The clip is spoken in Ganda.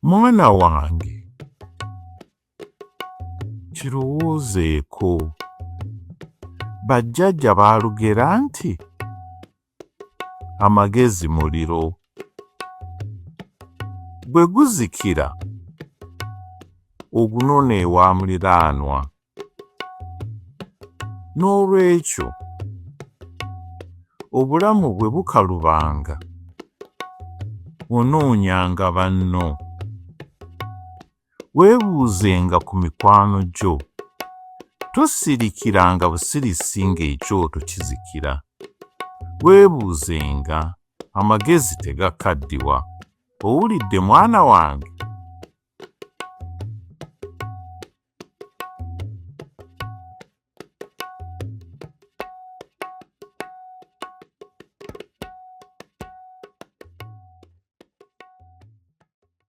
Mwana wange, kirowoozeeko. Bajjajja baalugera nti amagezi muliro, bwe guzikira ogunona ewa muliraanwa. N'olwekyo obulamu bwe bukalubanga onoonyanga banno. Weebuuzenga ku mikwano gyo, tosirikiranga busirisi ng'ekyoto kizikira. Weebuuzenga, amagezi tegakaddiwa. Owulidde mwana wange?